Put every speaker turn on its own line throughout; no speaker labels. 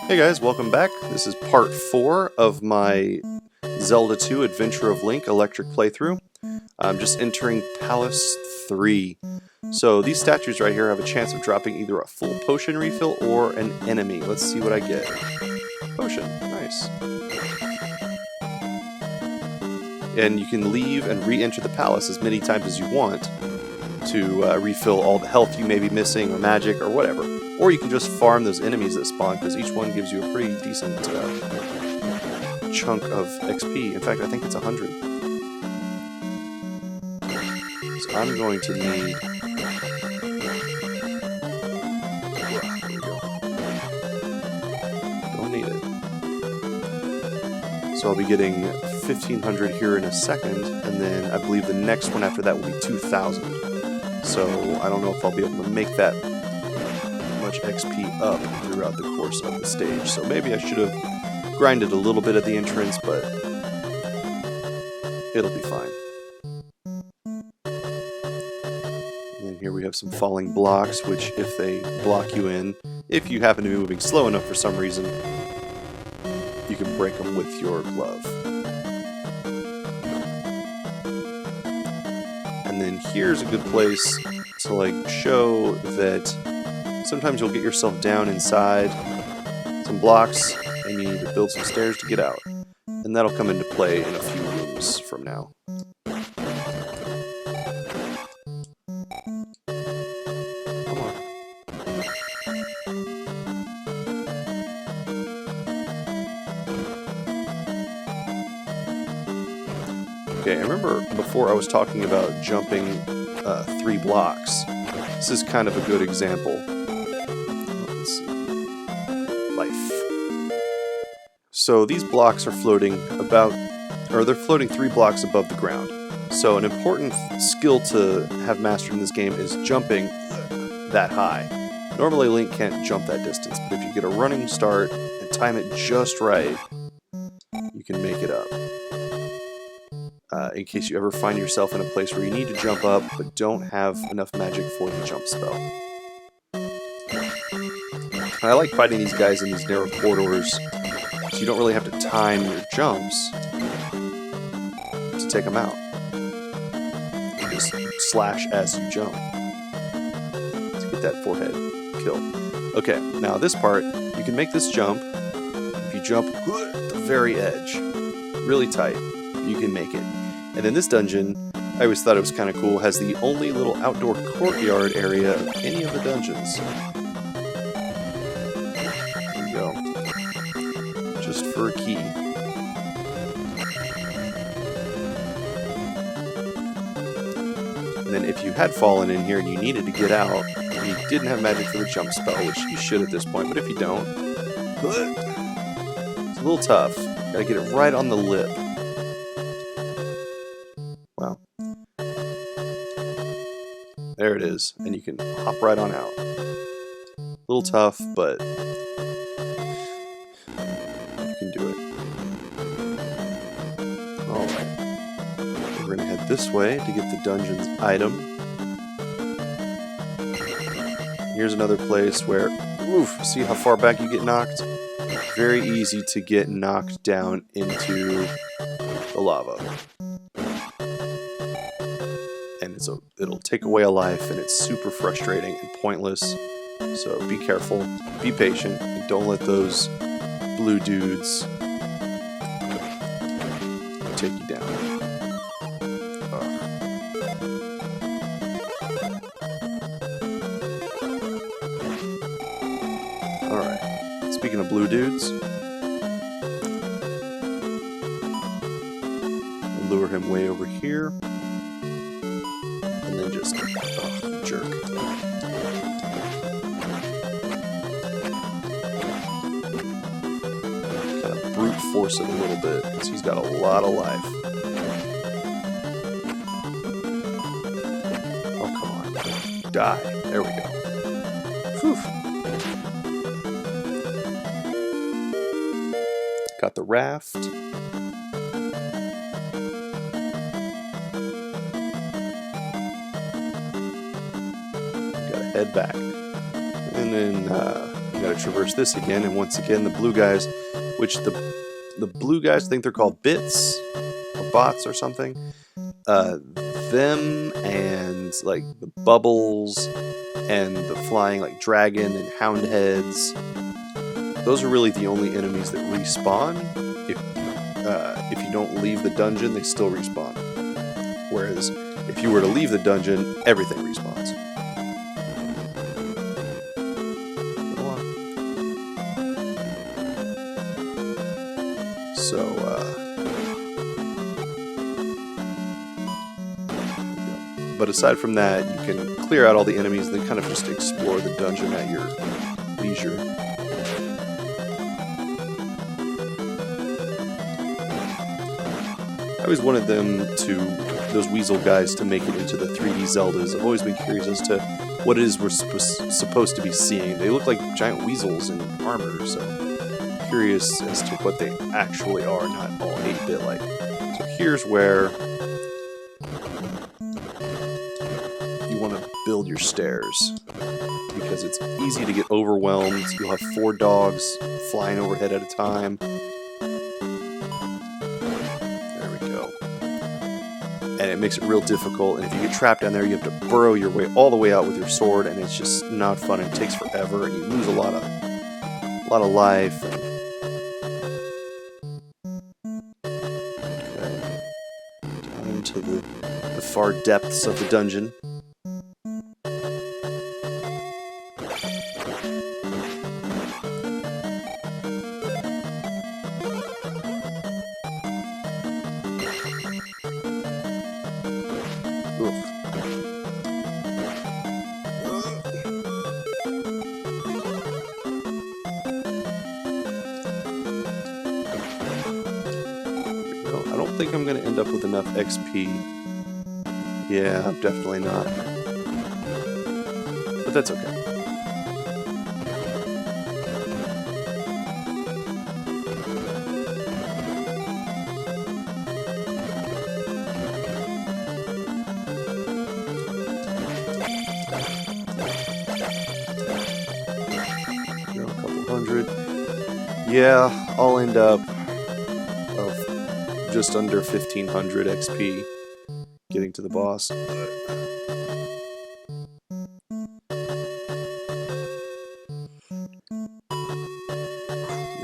Hey guys, welcome back. This is part 4 of my Zelda II Adventure of Link Electric playthrough. I'm just entering Palace 3. So these statues right here have a chance of dropping either a full potion refill or an enemy. Let's see what I get. Potion, nice. And you can leave and re-enter the palace as many times as you want to refill all the health you may be missing or magic or whatever. Or you can just farm those enemies that spawn, because each one gives you a pretty decent chunk of XP. In fact, I think it's 100. So I'm going to need... There we go. Don't need it. So I'll be getting 1,500 here in a second, and then I believe the next one after that will be 2,000. So I don't know if I'll be able to make that much XP up throughout the course of the stage. So maybe I should have grinded a little bit at the entrance, but it'll be fine. And then here we have some falling blocks, which if they block you in, if you happen to be moving slow enough for some reason, you can break them with your glove. And then here's a good place to like show that sometimes you'll get yourself down inside some blocks and you need to build some stairs to get out. And that'll come into play in a few rooms from now. Come on. Okay, I remember before I was talking about jumping 3 blocks. This is kind of a good example. So these blocks are floating they're floating 3 blocks above the ground. So an important skill to have mastered in this game is jumping that high. Normally Link can't jump that distance, but if you get a running start and time it just right, you can make it up. In case you ever find yourself in a place where you need to jump up, but don't have enough magic for the jump spell. I like fighting these guys in these narrow corridors, so you don't really have to time your jumps to take them out. You just slash as you jump to get that forehead kill. Okay, now this part, you can make this jump. If you jump at the very edge, really tight, you can make it. And in this dungeon, I always thought it was kind of cool, has the only little outdoor courtyard area of any of the dungeons. There you go. Just for a key. And then if you had fallen in here and you needed to get out, and you didn't have magic for the jump spell, which you should at this point, but if you don't, it's a little tough. Gotta get it right on the lip. Wow. There it is, and you can hop right on out. A little tough, but you can do it. Alright. We're going to head this way to get the dungeon's item. Here's another place where, oof, see how far back you get knocked? Very easy to get knocked down into the lava. And it'll take away a life, and it's super frustrating and pointless. So be careful, be patient, and don't let those blue dudes take you down. Alright, speaking of blue dudes, we'll lure him way over here. And then just, jerk. Kind of brute force it a little bit, because he's got a lot of life. Oh, come on. Die. There we go. Whew. Got the raft. Head back. And then you gotta traverse this again, and once again the blue guys, which the blue guys think they're called bits or bots or something. Them and like the bubbles and the flying like dragon and hound heads. Those are really the only enemies that respawn. If you don't leave the dungeon, they still respawn. Whereas if you were to leave the dungeon, everything respawns. So, but aside from that, you can clear out all the enemies, then kind of just explore the dungeon at your leisure. I always wanted those weasel guys, to make it into the 3D Zeldas. I've always been curious as to what it is we're supposed to be seeing. They look like giant weasels in armor, so I'm curious as to what they actually are, not all 8-bit like. So here's where you want to build your stairs, because it's easy to get overwhelmed. You'll have 4 dogs flying overhead at a time. And it makes it real difficult, and if you get trapped down there, you have to burrow your way all the way out with your sword, and it's just not fun. It takes forever, and you lose a lot of life. Okay. Down into the far depths of the dungeon. I don't think I'm going to end up with enough XP. Yeah, definitely not. But that's okay. A couple hundred. Yeah, I'll end up just under 1500 XP getting to the boss. There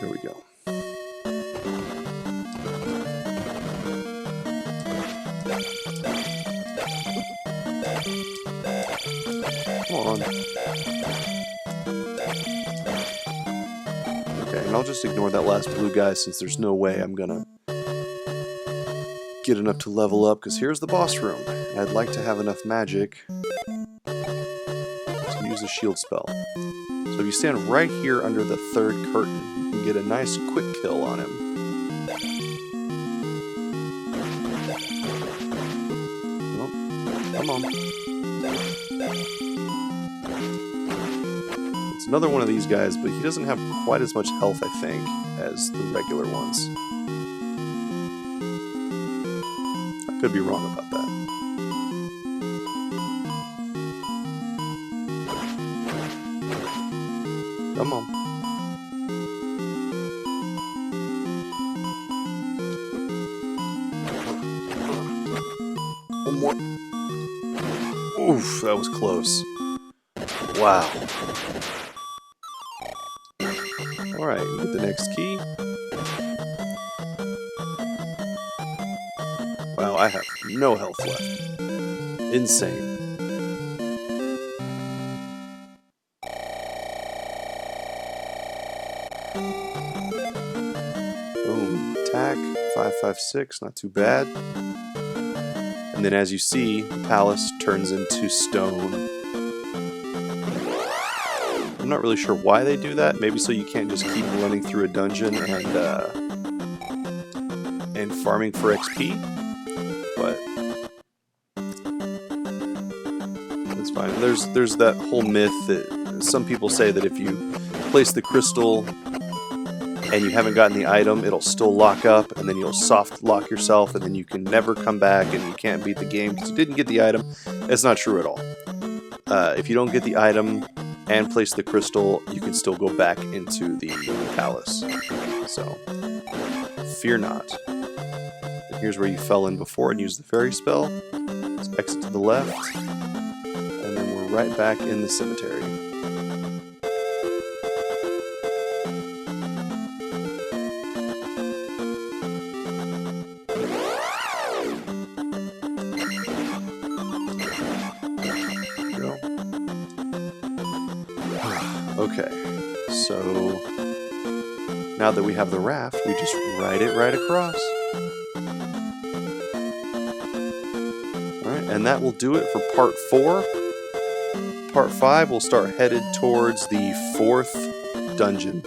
we go. Come on. Okay, and I'll just ignore that last blue guy since there's no way I'm gonna get enough to level up, because here's the boss room. I'd like to have enough magic to use a shield spell. So if you stand right here under the 3rd curtain, you can get a nice quick kill on him. Oh, come on. It's another one of these guys, but he doesn't have quite as much health, I think, as the regular ones. Could be wrong about that. Come on. One more. Oof, that was close. Wow. Alright, get the next key. Wow, I have no health left. Insane. Boom. Attack. 556. Not too bad. And then as you see, the palace turns into stone. I'm not really sure why they do that. Maybe so you can't just keep running through a dungeon and farming for XP. But that's fine. There's that whole myth that some people say that if you place the crystal and you haven't gotten the item, it'll still lock up, and then you'll soft lock yourself, and then you can never come back, and you can't beat the game because you didn't get the item. That's not true at all. If you don't get the item, and place the crystal, you can still go back into the palace. So, fear not. And here's where you fell in before and use the fairy spell. Let's exit to the left, and then we're right back in the cemetery. Okay, so now that we have the raft, we just ride it right across. Alright, and that will do it for part 4. Part 5, we'll start headed towards the 4th dungeon.